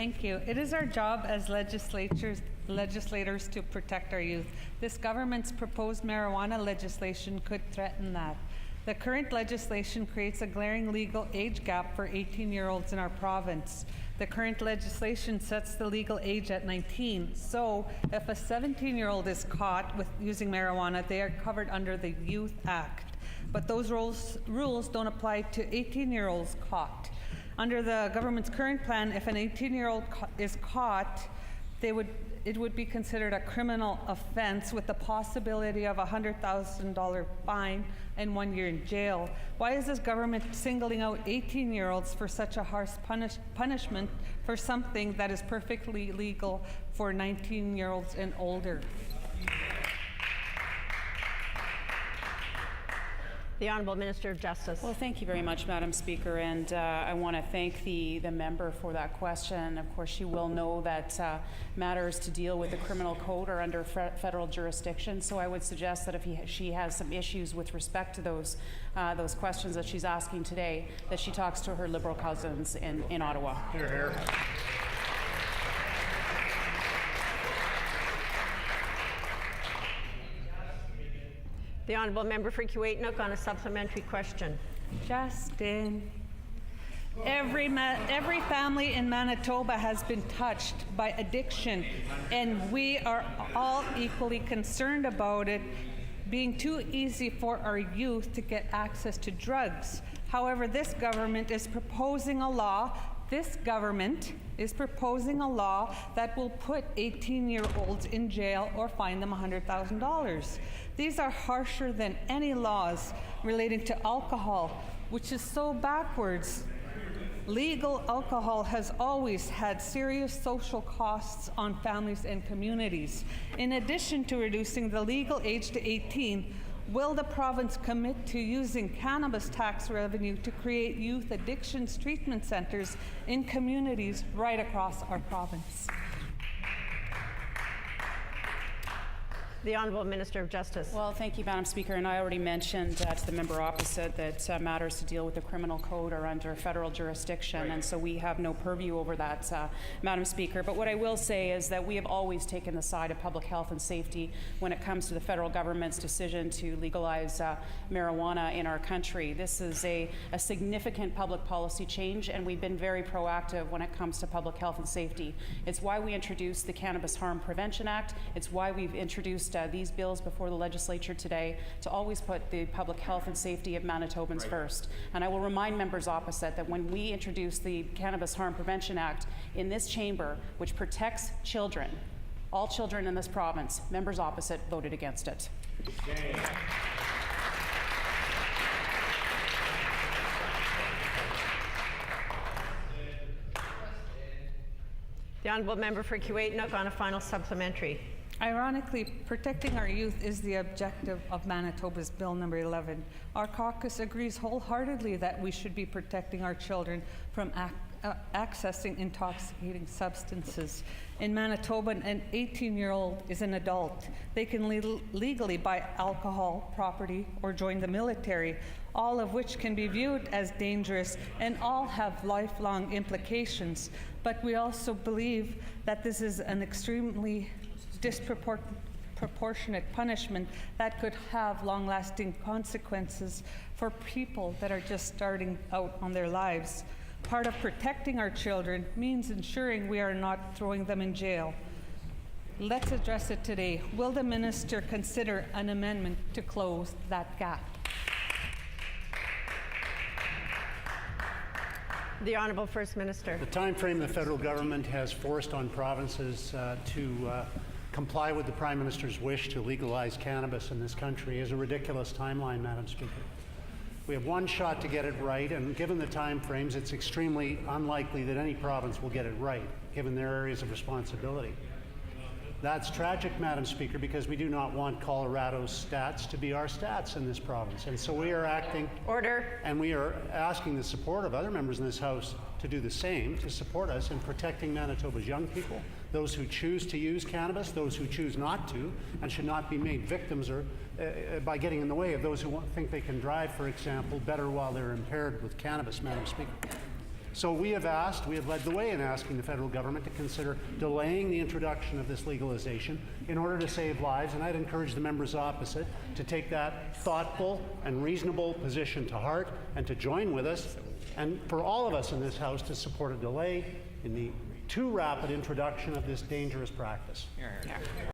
Thank you. It is our job as legislators to protect our youth. This government's proposed marijuana legislation could threaten that. The current legislation creates a glaring legal age gap for 18-year-olds in our province. The current legislation sets the legal age at 19. So if a 17-year-old is caught with using marijuana, they are covered under the Youth Act. But those rules don't apply to 18-year-olds caught. Under the government's current plan, if an 18-year-old is caught, it would be considered a criminal offense with the possibility of a $100,000 fine and 1 year in jail. Why is this government singling out 18-year-olds for such a harsh punishment for something that is perfectly legal for 19-year-olds and older? The Honourable Minister of Justice. Well, thank you very much, Madam Speaker, and I want to thank the member for that question. Of course, she will know that matters to deal with the criminal code are under federal jurisdiction, so I would suggest that if she has some issues with respect to those questions that she's asking today, that she talks to her Liberal cousins in Ottawa. Hear, hear. The Honourable Member for Kuwait-Nook on a supplementary question. Justin, every family in Manitoba has been touched by addiction, and we are all equally concerned about it being too easy for our youth to get access to drugs. However, this government is proposing a law that will put 18-year-olds in jail or fine them $100,000. These are harsher than any laws relating to alcohol, which is so backwards. Legal alcohol has always had serious social costs on families and communities. In addition to reducing the legal age to 18, will the province commit to using cannabis tax revenue to create youth addictions treatment centers in communities right across our province? The Honourable Minister of Justice. Well, thank you, Madam Speaker. And I already mentioned to the member opposite that matters to deal with the criminal code are under federal jurisdiction, and so we have no purview over that, Madam Speaker. But what I will say is that we have always taken the side of public health and safety when it comes to the federal government's decision to legalize marijuana in our country. This is a significant public policy change, and we've been very proactive when it comes to public health and safety. It's why we introduced the Cannabis Harm Prevention Act. It's why we've introduced these bills before the legislature today to always put the public health and safety of Manitobans first. And I will remind members opposite that when we introduced the Cannabis Harm Prevention Act in this chamber, which protects children, all children in this province, members opposite voted against it. The Honourable Member for Kuwait-Nook on a final supplementary. Ironically, protecting our youth is the objective of Manitoba's Bill number 11. Our caucus agrees wholeheartedly that we should be protecting our children from accessing intoxicating substances. In Manitoba, an 18-year-old is an adult. They can legally buy alcohol, property, or join the military, all of which can be viewed as dangerous and all have lifelong implications. But we also believe that this is an extremely disproportionate punishment that could have long-lasting consequences for people that are just starting out on their lives. Part of protecting our children means ensuring we are not throwing them in jail. Let's address it today. Will the minister consider an amendment to close that gap? The Honourable First Minister. The time frame the federal government has forced on provinces to comply with the Prime Minister's wish to legalize cannabis in this country is a ridiculous timeline, Madam Speaker. We have one shot to get it right, and given the time frames, it's extremely unlikely that any province will get it right, given their areas of responsibility. That's tragic, Madam Speaker, because we do not want Colorado's stats to be our stats in this province. And so we are acting. Order. And we are asking the support of other members in this House to do the same, to support us in protecting Manitoba's young people, those who choose to use cannabis, those who choose not to, and should not be made victims or by getting in the way of those who think they can drive, for example, better while they're impaired with cannabis, Madam Speaker. So we have led the way in asking the federal government to consider delaying the introduction of this legalization in order to save lives, and I'd encourage the members opposite to take that thoughtful and reasonable position to heart and to join with us, and for all of us in this House to support a delay in the too rapid introduction of this dangerous practice.